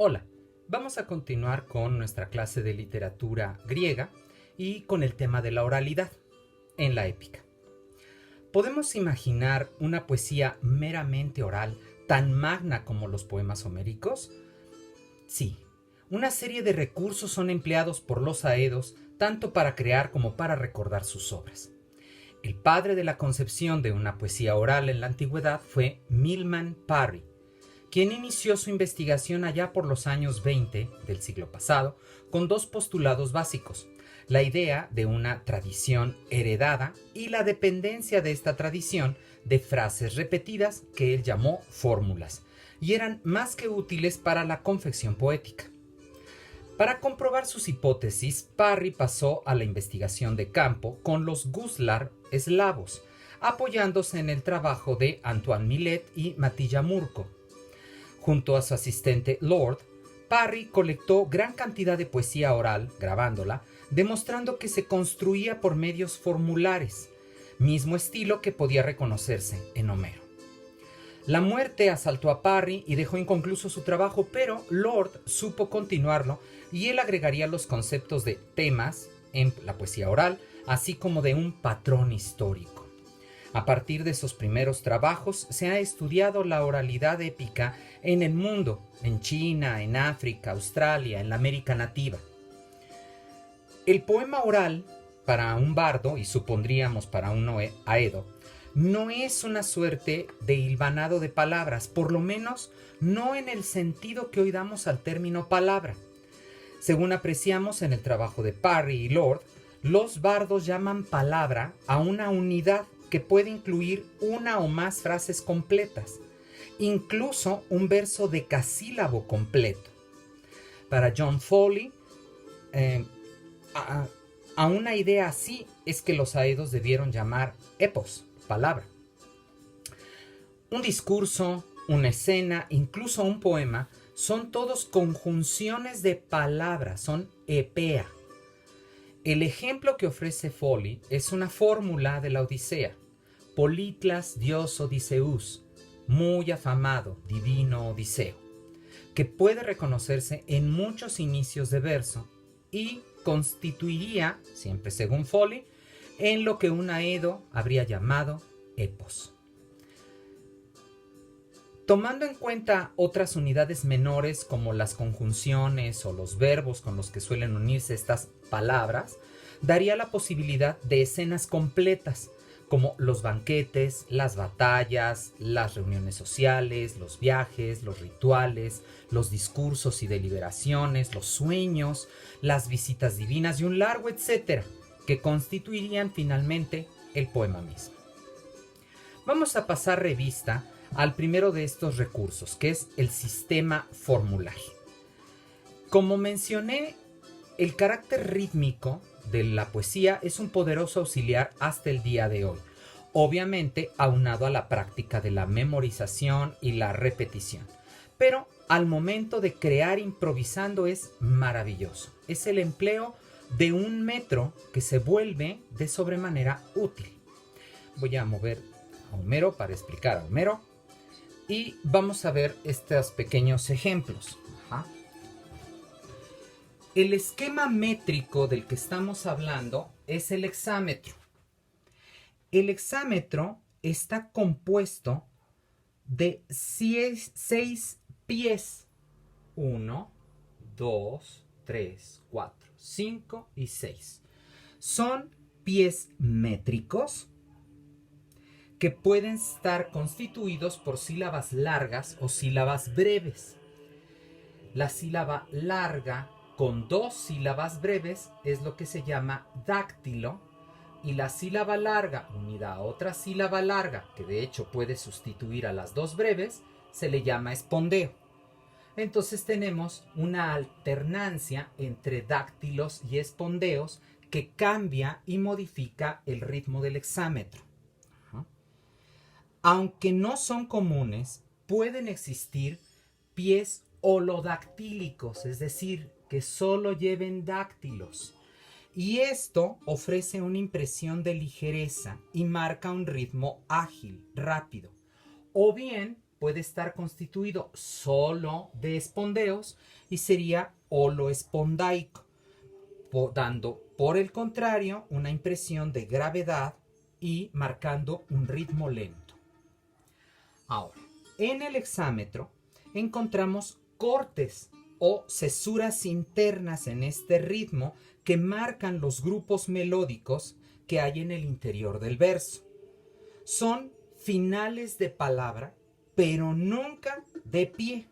Hola, vamos a continuar con nuestra clase de literatura griega y con el tema de la oralidad en la épica. ¿Podemos imaginar una poesía meramente oral tan magna como los poemas homéricos? Sí, una serie de recursos son empleados por los aedos tanto para crear como para recordar sus obras. El padre de la concepción de una poesía oral en la antigüedad fue Milman Parry, quien inició su investigación allá por los años 20 del siglo pasado con dos postulados básicos: la idea de una tradición heredada y la dependencia de esta tradición de frases repetidas que él llamó fórmulas, y eran más que útiles para la confección poética. Para comprobar sus hipótesis, Parry pasó a la investigación de campo con los guslar eslavos, apoyándose en el trabajo de Antoine Millet y Matija Murko. Junto a su asistente Lord, Parry colectó gran cantidad de poesía oral, grabándola, demostrando que se construía por medios formulares, mismo estilo que podía reconocerse en Homero. La muerte asaltó a Parry y dejó inconcluso su trabajo, pero Lord supo continuarlo y él agregaría los conceptos de temas en la poesía oral, así como de un patrón histórico. A partir de esos primeros trabajos se ha estudiado la oralidad épica en el mundo, en China, en África, Australia, en la América nativa. El poema oral para un bardo, y supondríamos para un aedo, no es una suerte de hilvanado de palabras, por lo menos no en el sentido que hoy damos al término palabra. Según apreciamos en el trabajo de Parry y Lord, los bardos llaman palabra a una unidad que puede incluir una o más frases completas, incluso un verso decasílabo completo. Para John Foley, a una idea así es que los aedos debieron llamar epos, palabra. Un discurso, una escena, incluso un poema, son todos conjunciones de palabras, son epea. El ejemplo que ofrece Foley es una fórmula de la Odisea: Politlas, dios Odiseus, muy afamado, divino Odiseo, que puede reconocerse en muchos inicios de verso y constituiría, siempre según Foley, en lo que un aedo habría llamado epos. Tomando en cuenta otras unidades menores como las conjunciones o los verbos con los que suelen unirse estas palabras, daría la posibilidad de escenas completas, como los banquetes, las batallas, las reuniones sociales, los viajes, los rituales, los discursos y deliberaciones, los sueños, las visitas divinas y un largo etcétera, que constituirían finalmente el poema mismo. Vamos a pasar revista al primero de estos recursos, que es el sistema formular. Como mencioné, el carácter rítmico de la poesía es un poderoso auxiliar hasta el día de hoy, obviamente aunado a la práctica de la memorización y la repetición. Pero al momento de crear improvisando es maravilloso. Es el empleo de un metro que se vuelve de sobremanera útil. Voy a mover a Homero para explicar a Homero y vamos a ver estos pequeños ejemplos. El esquema métrico del que estamos hablando es el hexámetro. El hexámetro está compuesto de 6 pies. 1, 2, 3, 4, 5 y 6. Son pies métricos que pueden estar constituidos por sílabas largas o sílabas breves. La sílaba larga con dos sílabas breves es lo que se llama dáctilo, y la sílaba larga unida a otra sílaba larga, que de hecho puede sustituir a las dos breves, se le llama espondeo. Entonces tenemos una alternancia entre dáctilos y espondeos que cambia y modifica el ritmo del hexámetro. Aunque no son comunes, pueden existir pies holodactílicos, es decir, que solo lleven dáctilos. Y esto ofrece una impresión de ligereza y marca un ritmo ágil, rápido. O bien puede estar constituido solo de espondeos y sería holoespondaico, dando por el contrario una impresión de gravedad y marcando un ritmo lento. Ahora, en el hexámetro encontramos cortes o cesuras internas en este ritmo que marcan los grupos melódicos que hay en el interior del verso. Son finales de palabra, pero nunca de pie.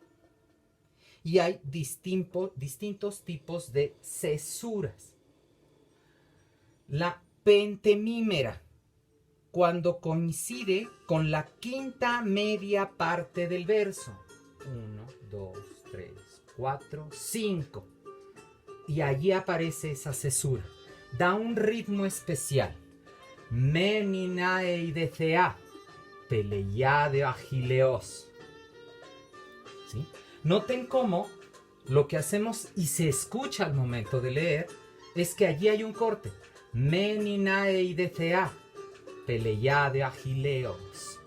Y hay distintos tipos de cesuras. La pentemímera, cuando coincide con la quinta media parte del verso. 1, 2, 3, 4, 5. Y allí aparece esa cesura. Da un ritmo especial. Meninaeidecea, Peleia de Agileos. ¿Sí? Noten cómo lo que hacemos y se escucha al momento de leer es que allí hay un corte. Meninaeidecea, Peleia de Agileos.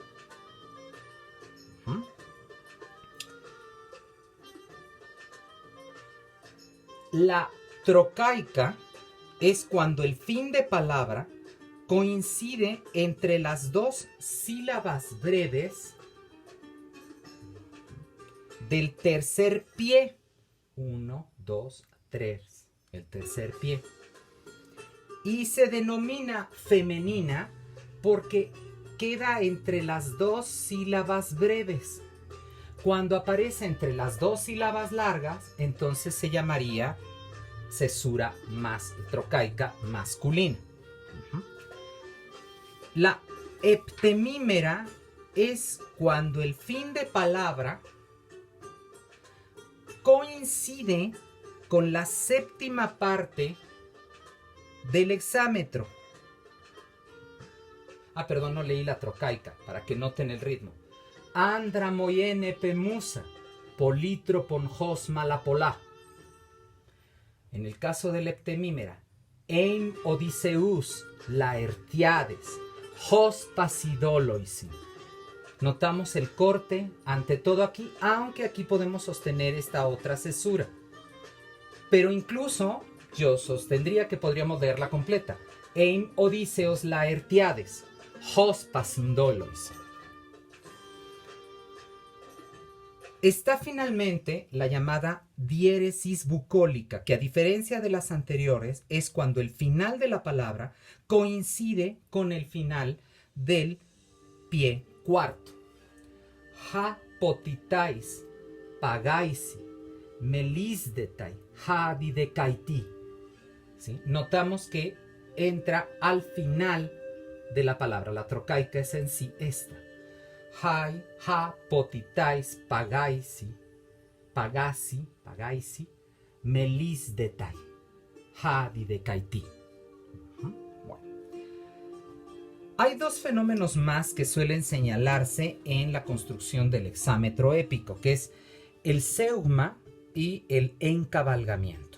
La trocaica es cuando el fin de palabra coincide entre las dos sílabas breves del tercer pie. 1, 2, 3. El tercer pie. Y se denomina femenina porque queda entre las dos sílabas breves. Cuando aparece entre las dos sílabas largas, entonces se llamaría cesura más trocaica masculina. La heptemímera es cuando el fin de palabra coincide con la séptima parte del hexámetro. Perdón, no leí la trocaica, para que noten el ritmo. Andra moyene pemusa, politropon hos malapolá. En el caso de la heptemímera, ein Odiseus Laertiades, hos pasidoloisin. Notamos el corte ante todo aquí, aunque aquí podemos sostener esta otra cesura. Pero incluso yo sostendría que podríamos leerla completa. Ein Odiseos Laertiades, hos pasidoloisin. Está finalmente la llamada diéresis bucólica, que a diferencia de las anteriores es cuando el final de la palabra coincide con el final del pie cuarto. Ha potitais, pagaisi, melisdetai, ha didecaiti. ¿Sí? Notamos que entra al final de la palabra. La trocaica es en sí esta. Hai, ha, potitais, pagaisi, melisdetai, ha didecaiti. Bueno. Hay dos fenómenos más que suelen señalarse en la construcción del hexámetro épico, que es el zeugma y el encabalgamiento.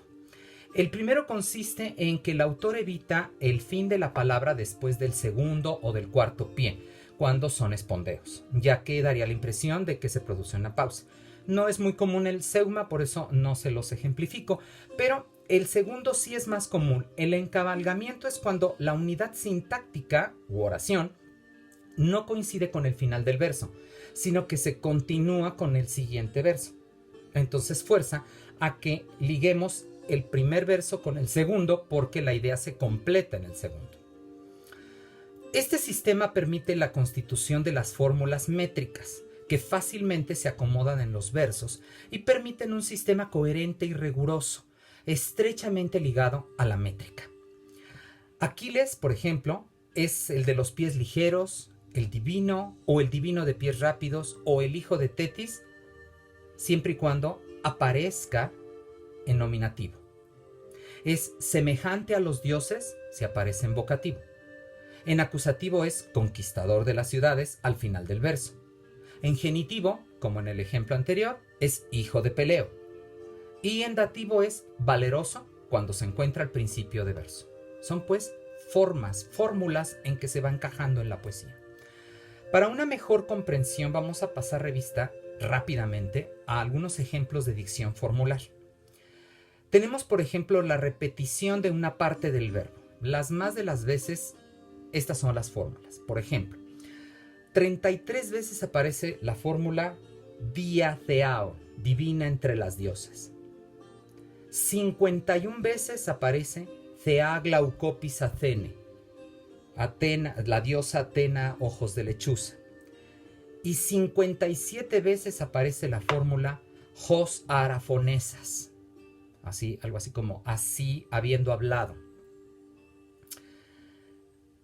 El primero consiste en que el autor evita el fin de la palabra después del segundo o del cuarto pie, cuando son espondeos, ya que daría la impresión de que se produce una pausa. No es muy común el zeugma, por eso no se los ejemplifico, pero el segundo sí es más común. El encabalgamiento es cuando la unidad sintáctica u oración no coincide con el final del verso, sino que se continúa con el siguiente verso. Entonces fuerza a que liguemos el primer verso con el segundo porque la idea se completa en el segundo. Este sistema permite la constitución de las fórmulas métricas, que fácilmente se acomodan en los versos y permiten un sistema coherente y riguroso, estrechamente ligado a la métrica. Aquiles, por ejemplo, es el de los pies ligeros, el divino o el divino de pies rápidos o el hijo de Tetis, siempre y cuando aparezca en nominativo. Es semejante a los dioses si aparece en vocativo. En acusativo es conquistador de las ciudades al final del verso. En genitivo, como en el ejemplo anterior, es hijo de Peleo. Y en dativo es valeroso cuando se encuentra al principio de verso. Son pues fórmulas en que se va encajando en la poesía. Para una mejor comprensión vamos a pasar revista rápidamente a algunos ejemplos de dicción formular. Tenemos, por ejemplo, la repetición de una parte del verbo. Las más de las veces, estas son las fórmulas. Por ejemplo, 33 veces aparece la fórmula Dia Theao, divina entre las diosas. 51 veces aparece Thea Glaucopis Athene, Atena, la diosa Atena, ojos de lechuza. Y 57 veces aparece la fórmula Hos Arafonesas. Así, algo así como así habiendo hablado.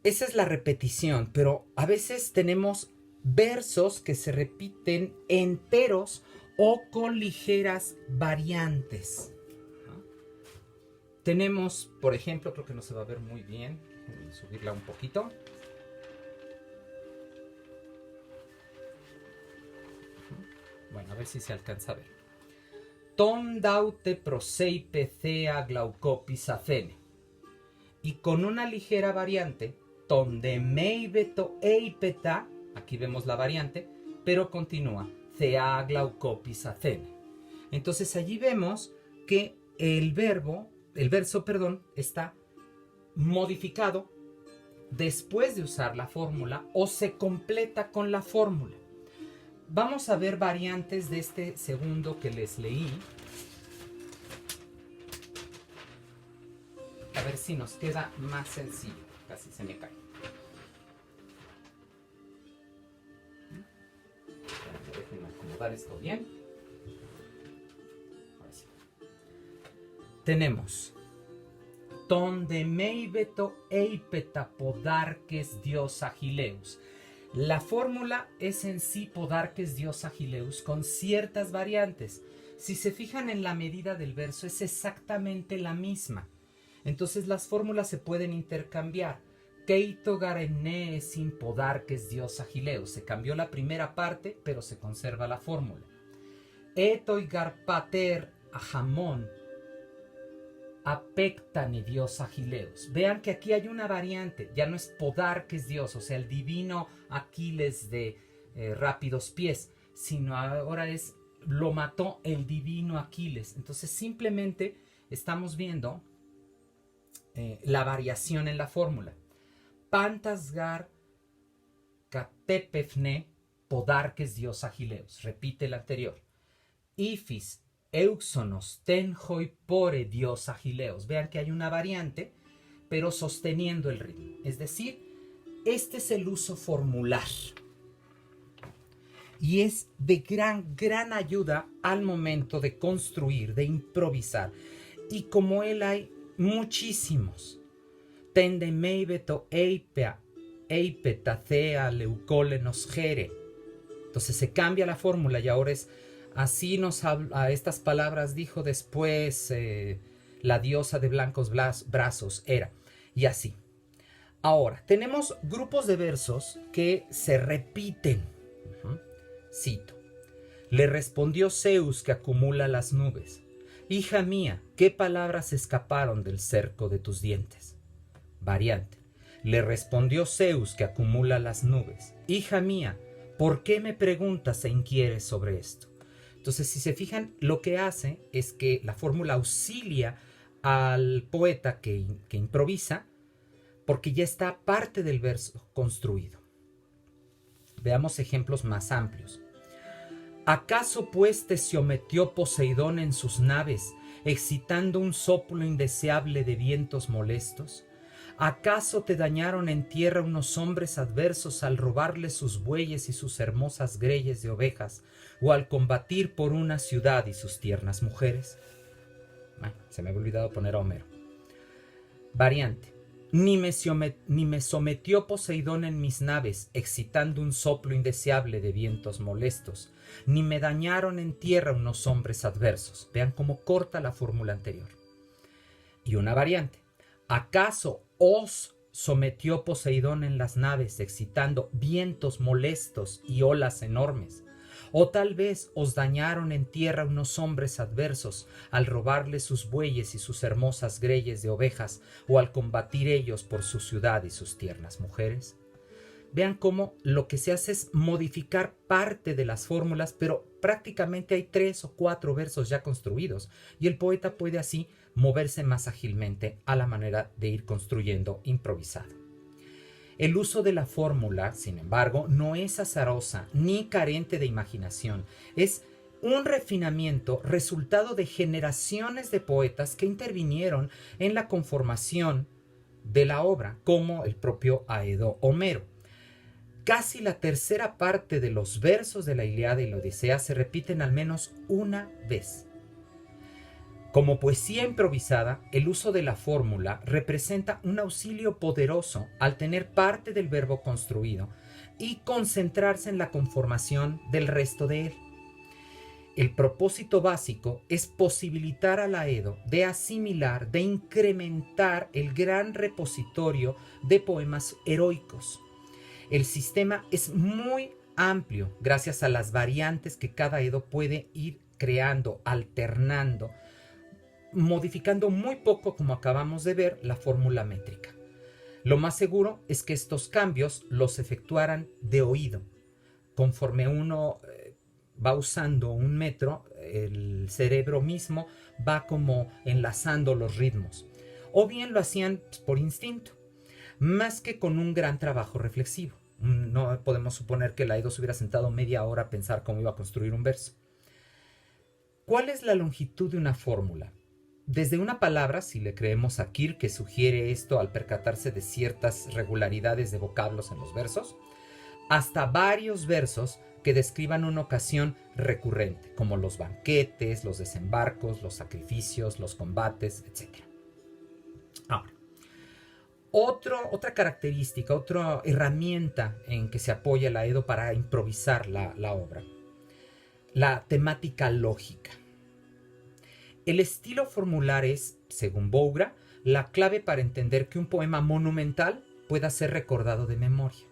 Esa es la repetición, pero a veces tenemos versos que se repiten enteros o con ligeras variantes. Tenemos, por ejemplo, creo que no se va a ver muy bien, voy a subirla un poquito. Bueno, a ver si se alcanza a ver. Tom daute proseipe thea glaucopis athene. Y con una ligera variante, ton de meibeto eipeta, aquí vemos la variante, pero continúa, thea glaucopis athene. Entonces allí vemos que el verso, está modificado después de usar la fórmula o se completa con la fórmula. Vamos a ver variantes de este segundo que les leí. A ver si nos queda más sencillo. Casi se me cae. Déjenme acomodar esto bien. Ahora sí. Tenemos ton de meibeto eipeta podarques dios agileus. La fórmula es en sí podarques dios agileus con ciertas variantes. Si se fijan en la medida del verso es exactamente la misma. Entonces las fórmulas se pueden intercambiar. Keito garene sin podarques dios agileus. Se cambió la primera parte, pero se conserva la fórmula. Etoi garpater ajamón apectane dios agileus. Vean que aquí hay una variante, ya no es podarques dios, o sea, el divino Aquiles de rápidos pies, sino ahora es lo mató el divino Aquiles. Entonces simplemente estamos viendo la variación en la fórmula. Pantasgar catepefne podarques dios agileus. Repite el anterior. Ifis Euxonos tenjoi pore dios agileos. Vean que hay una variante, pero sosteniendo el ritmo. Es decir, este es el uso formular. Y es de gran ayuda al momento de construir, de improvisar. Y como él hay muchísimos. Tende meibeto eipetacea leucole nos gere. Entonces se cambia la fórmula y ahora es así a estas palabras dijo después la diosa de blancos brazos Hera. Y así. Ahora, tenemos grupos de versos que se repiten. Cito. Le respondió Zeus que acumula las nubes. Hija mía, ¿qué palabras escaparon del cerco de tus dientes? Variante. Le respondió Zeus que acumula las nubes. Hija mía, ¿por qué me preguntas e inquieres sobre esto? Entonces, si se fijan, lo que hace es que la fórmula auxilia al poeta que improvisa, porque ya está parte del verso construido. Veamos ejemplos más amplios. ¿Acaso pues te sometió Poseidón en sus naves, excitando un soplo indeseable de vientos molestos? ¿Acaso te dañaron en tierra unos hombres adversos al robarles sus bueyes y sus hermosas greyes de ovejas, o al combatir por una ciudad y sus tiernas mujeres? Se me había olvidado poner a Homero. Variante. Ni me sometió Poseidón en mis naves, excitando un soplo indeseable de vientos molestos, ni me dañaron en tierra unos hombres adversos. Vean cómo corta la fórmula anterior. Y una variante. ¿Acaso os sometió Poseidón en las naves, excitando vientos molestos y olas enormes? ¿O tal vez os dañaron en tierra unos hombres adversos al robarles sus bueyes y sus hermosas greyes de ovejas, o al combatir ellos por su ciudad y sus tiernas mujeres? vean cómo lo que se hace es modificar parte de las fórmulas, pero prácticamente hay 3 o 4 versos ya construidos y el poeta puede así moverse más ágilmente a la manera de ir construyendo improvisado. El uso de la fórmula, sin embargo, no es azarosa ni carente de imaginación, es un refinamiento resultado de generaciones de poetas que intervinieron en la conformación de la obra, como el propio Aedo Homero. Casi la tercera parte de los versos de la Ilíada y la Odisea se repiten al menos una vez. Como poesía improvisada, el uso de la fórmula representa un auxilio poderoso al tener parte del verbo construido y concentrarse en la conformación del resto de él. El propósito básico es posibilitar al Aedo de asimilar, de incrementar el gran repositorio de poemas heroicos. El sistema es muy amplio gracias a las variantes que cada Edo puede ir creando, alternando, modificando muy poco, como acabamos de ver, la fórmula métrica. Lo más seguro es que estos cambios los efectuaran de oído. Conforme uno va usando un metro, el cerebro mismo va como enlazando los ritmos. O bien lo hacían por instinto, más que con un gran trabajo reflexivo. No podemos suponer que el Aedo se hubiera sentado media hora a pensar cómo iba a construir un verso. ¿Cuál es la longitud de una fórmula? Desde una palabra, si le creemos a Kirk, que sugiere esto al percatarse de ciertas regularidades de vocablos en los versos, hasta varios versos que describan una ocasión recurrente, como los banquetes, los desembarcos, los sacrificios, los combates, etc. Ahora, otra característica, otra herramienta en que se apoya el Aedo para improvisar la obra, la temática lógica. El estilo formular es, según Bougra, la clave para entender que un poema monumental pueda ser recordado de memoria.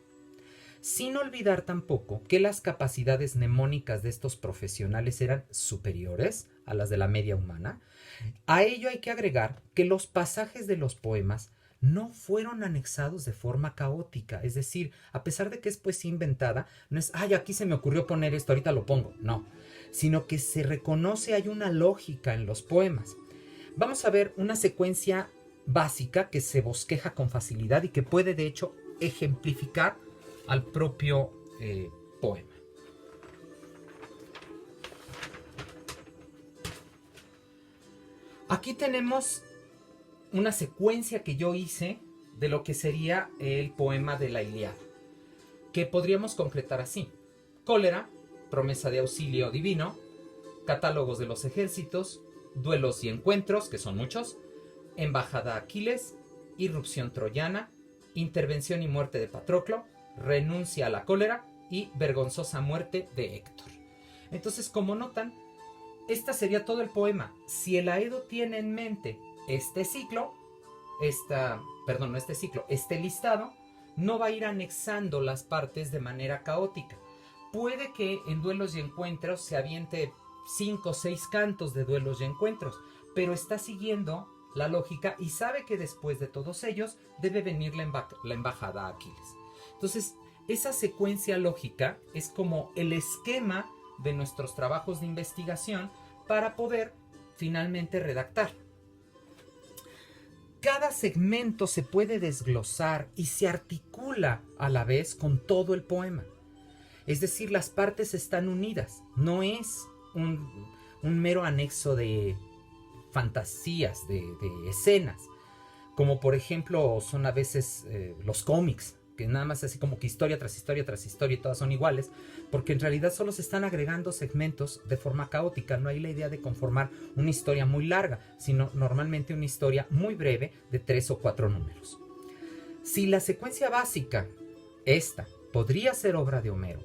Sin olvidar tampoco que las capacidades mnemónicas de estos profesionales eran superiores a las de la media humana. A ello hay que agregar que los pasajes de los poemas no fueron anexados de forma caótica, es decir, a pesar de que es poesía inventada, no es, ay, aquí se me ocurrió poner esto, ahorita lo pongo, no, sino que se reconoce hay una lógica en los poemas. Vamos a ver una secuencia básica que se bosqueja con facilidad y que puede de hecho ejemplificar al propio poema. Aquí tenemos una secuencia que yo hice de lo que sería el poema de la Ilíada, que podríamos concretar así: cólera, promesa de auxilio divino, catálogos de los ejércitos, duelos y encuentros, que son muchos, embajada a Aquiles, irrupción troyana, intervención y muerte de Patroclo, renuncia a la cólera y vergonzosa muerte de Héctor. Entonces, como notan, esta sería todo el poema. Si el Aedo tiene en mente este listado, no va a ir anexando las partes de manera caótica. Puede que en duelos y encuentros se aviente 5 o 6 cantos de duelos y encuentros, pero está siguiendo la lógica y sabe que después de todos ellos debe venir la embajada a Aquiles. Entonces, esa secuencia lógica es como el esquema de nuestros trabajos de investigación para poder finalmente redactar. Cada segmento se puede desglosar y se articula a la vez con todo el poema. Es decir, las partes están unidas. No es un mero anexo de fantasías, de escenas. Como por ejemplo son a veces los cómics, que nada más así como que historia tras historia tras historia y todas son iguales, porque en realidad solo se están agregando segmentos de forma caótica. No hay la idea de conformar una historia muy larga, sino normalmente una historia muy breve de 3 o 4 números. Si la secuencia básica, esta, podría ser obra de Homero,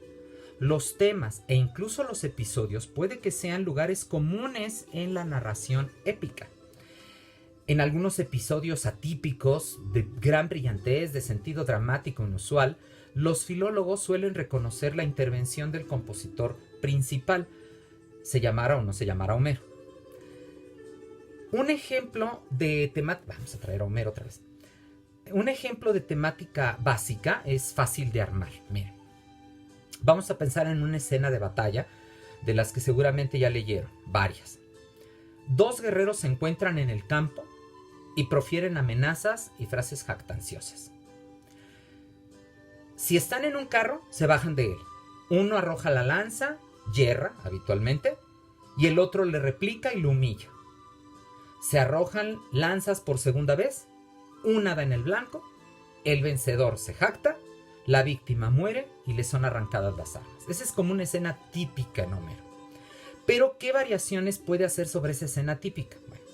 los temas e incluso los episodios puede que sean lugares comunes en la narración épica. En algunos episodios atípicos, de gran brillantez, de sentido dramático inusual, los filólogos suelen reconocer la intervención del compositor principal, se llamara o no se llamara Homero. Un ejemplo de temática... Vamos a traer a Homero otra vez. Un ejemplo de temática básica es fácil de armar. Miren, vamos a pensar en una escena de batalla de las que seguramente ya leyeron, varias. Dos guerreros se encuentran en el campo y profieren amenazas y frases jactanciosas. Si están en un carro, se bajan de él. Uno arroja la lanza, yerra habitualmente, y el otro le replica y lo humilla. Se arrojan lanzas por segunda vez, una da en el blanco, el vencedor se jacta, la víctima muere y le son arrancadas las armas. Esa es como una escena típica en Homero. Pero, ¿qué variaciones puede hacer sobre esa escena típica? Bueno,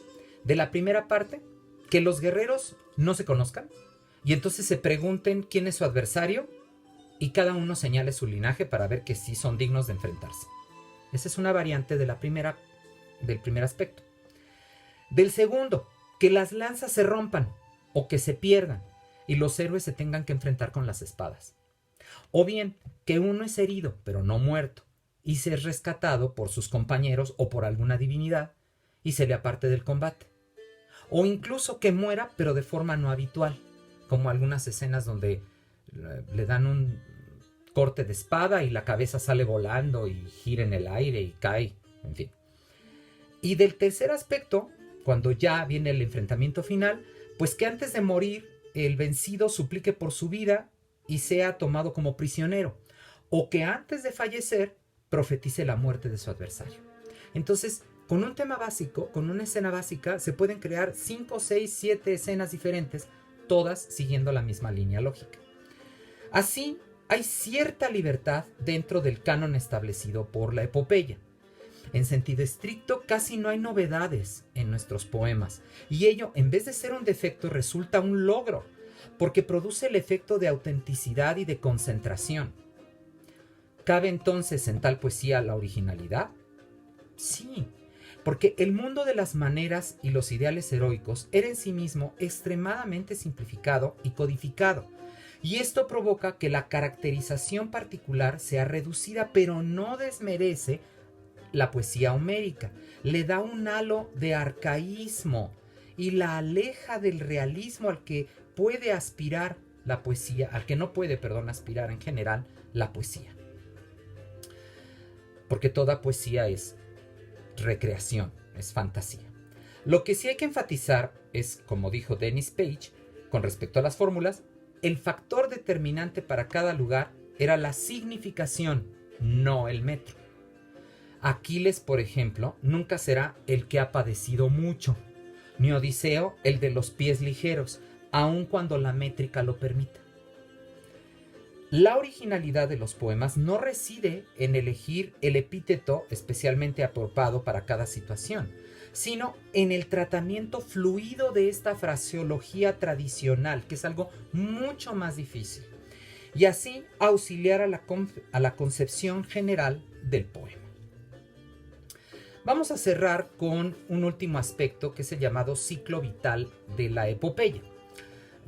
de la primera parte, que los guerreros no se conozcan y entonces se pregunten quién es su adversario y cada uno señale su linaje para ver que sí son dignos de enfrentarse. Esa es una variante de del primer aspecto. Del segundo, que las lanzas se rompan o que se pierdan y los héroes se tengan que enfrentar con las espadas. O bien, que uno es herido pero no muerto y se es rescatado por sus compañeros o por alguna divinidad y se le aparte del combate. O incluso que muera pero de forma no habitual, como algunas escenas donde le dan un corte de espada y la cabeza sale volando y gira en el aire y cae, en fin. Y del tercer aspecto, cuando ya viene el enfrentamiento final, pues que antes de morir el vencido suplique por su vida y sea tomado como prisionero, o que antes de fallecer profetice la muerte de su adversario. Entonces, con un tema básico, con una escena básica, se pueden crear 5, 6, 7 escenas diferentes, todas siguiendo la misma línea lógica. Así, hay cierta libertad dentro del canon establecido por la epopeya. En sentido estricto, casi no hay novedades en nuestros poemas, y ello, en vez de ser un defecto, resulta un logro, porque produce el efecto de autenticidad y de concentración. ¿Cabe entonces en tal poesía la originalidad? Sí, porque el mundo de las maneras y los ideales heroicos era en sí mismo extremadamente simplificado y codificado, y esto provoca que la caracterización particular sea reducida, pero no desmerece la poesía homérica, le da un halo de arcaísmo y la aleja del realismo al que puede aspirar la poesía, al que no puede, aspirar en general la poesía. Porque toda poesía es recreación, es fantasía. Lo que sí hay que enfatizar es, como dijo Dennis Page, con respecto a las fórmulas, el factor determinante para cada lugar era la significación, no el metro. Aquiles, por ejemplo, nunca será el que ha padecido mucho, ni Odiseo el de los pies ligeros, aun cuando la métrica lo permita. La originalidad de los poemas no reside en elegir el epíteto especialmente apropiado para cada situación, sino en el tratamiento fluido de esta fraseología tradicional, que es algo mucho más difícil, y así auxiliar a la concepción general del poema. Vamos a cerrar con un último aspecto que es el llamado ciclo vital de la epopeya.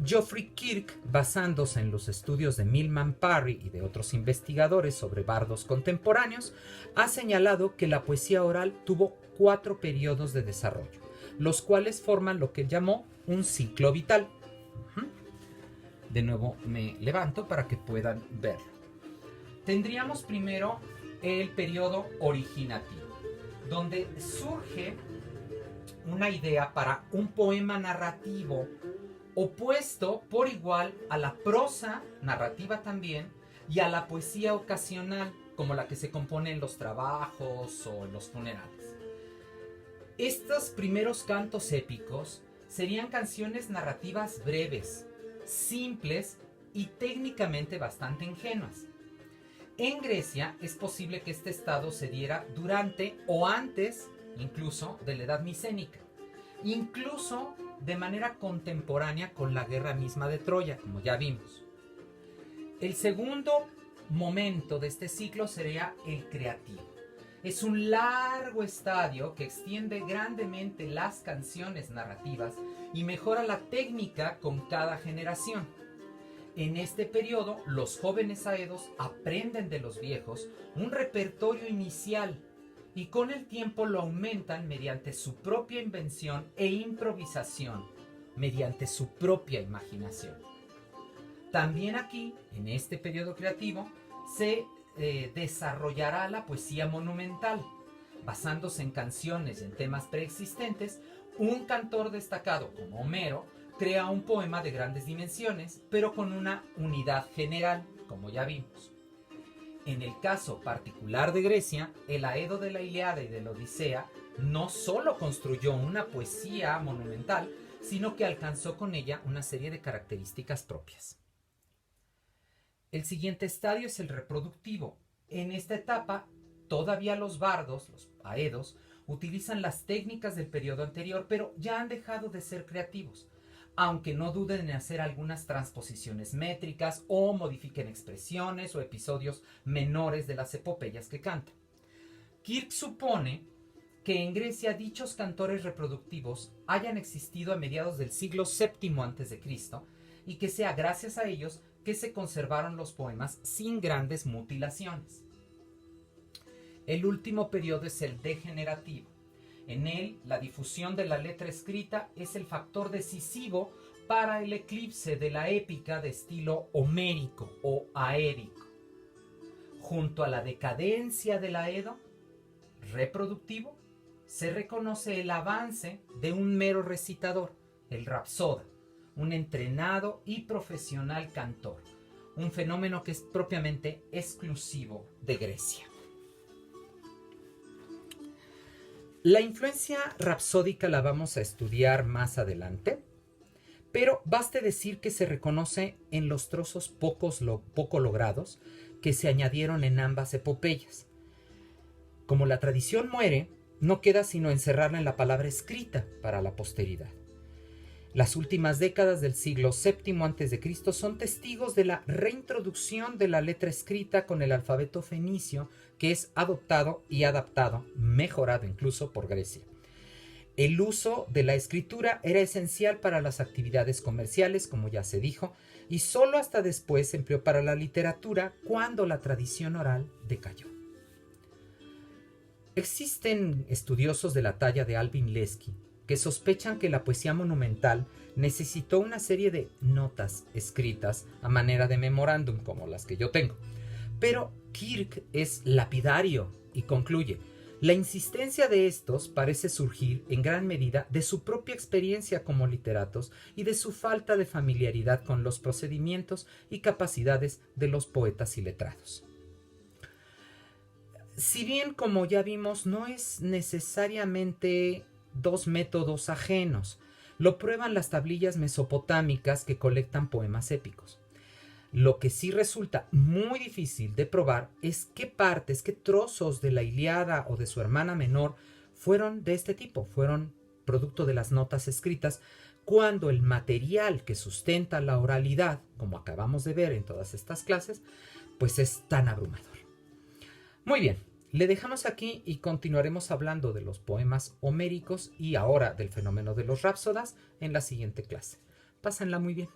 Geoffrey Kirk, basándose en los estudios de Milman Parry y de otros investigadores sobre bardos contemporáneos, ha señalado que la poesía oral tuvo 4 periodos de desarrollo, los cuales forman lo que él llamó un ciclo vital. De nuevo me levanto para que puedan verlo. Tendríamos primero el periodo originativo, donde surge una idea para un poema narrativo opuesto por igual a la prosa narrativa también y a la poesía ocasional, como la que se compone en los trabajos o en los funerales. Estos primeros cantos épicos serían canciones narrativas breves, simples y técnicamente bastante ingenuas. En Grecia es posible que este estado se diera durante o antes incluso de la Edad Micénica, incluso de manera contemporánea con la guerra misma de Troya, como ya vimos. El segundo momento de este ciclo sería el creativo. Es un largo estadio que extiende grandemente las canciones narrativas y mejora la técnica con cada generación. En este periodo, los jóvenes aedos aprenden de los viejos un repertorio inicial y con el tiempo lo aumentan mediante su propia invención e improvisación, mediante su propia imaginación. También aquí, en este periodo creativo, se desarrollará la poesía monumental. Basándose en canciones y en temas preexistentes, un cantor destacado como Homero crea un poema de grandes dimensiones, pero con una unidad general, como ya vimos. En el caso particular de Grecia, el Aedo de la Ilíada y de la Odisea no solo construyó una poesía monumental, sino que alcanzó con ella una serie de características propias. El siguiente estadio es el reproductivo. En esta etapa, todavía los bardos, los aedos, utilizan las técnicas del periodo anterior, pero ya han dejado de ser creativos, aunque no duden en hacer algunas transposiciones métricas o modifiquen expresiones o episodios menores de las epopeyas que cantan. Kirk supone que en Grecia dichos cantores reproductivos hayan existido a mediados del siglo VII a.C. y que sea gracias a ellos que se conservaron los poemas sin grandes mutilaciones. El último periodo es el degenerativo. En él, la difusión de la letra escrita es el factor decisivo para el eclipse de la épica de estilo homérico o aédico. Junto a la decadencia del aedo reproductivo, se reconoce el avance de un mero recitador, el rapsoda, un entrenado y profesional cantor, un fenómeno que es propiamente exclusivo de Grecia. La influencia rapsódica la vamos a estudiar más adelante, pero baste decir que se reconoce en los trozos poco logrados que se añadieron en ambas epopeyas. Como la tradición muere, no queda sino encerrarla en la palabra escrita para la posteridad. Las últimas décadas del siglo VII a.C. son testigos de la reintroducción de la letra escrita con el alfabeto fenicio, que es adoptado y adaptado, mejorado incluso por Grecia. El uso de la escritura era esencial para las actividades comerciales, como ya se dijo, y solo hasta después se empleó para la literatura cuando la tradición oral decayó. Existen estudiosos de la talla de Alvin Lesky que sospechan que la poesía monumental necesitó una serie de notas escritas a manera de memorándum, como las que yo tengo. Pero Kirk es lapidario y concluye: la insistencia de estos parece surgir en gran medida de su propia experiencia como literatos y de su falta de familiaridad con los procedimientos y capacidades de los poetas y letrados. Si bien, como ya vimos, no es necesariamente dos métodos ajenos, lo prueban las tablillas mesopotámicas que colectan poemas épicos. Lo que sí resulta muy difícil de probar es qué partes, qué trozos de la Ilíada o de su hermana menor fueron de este tipo, fueron producto de las notas escritas, cuando el material que sustenta la oralidad, como acabamos de ver en todas estas clases, pues es tan abrumador. Muy bien, le dejamos aquí y continuaremos hablando de los poemas homéricos y ahora del fenómeno de los rapsodas en la siguiente clase. Pásenla muy bien.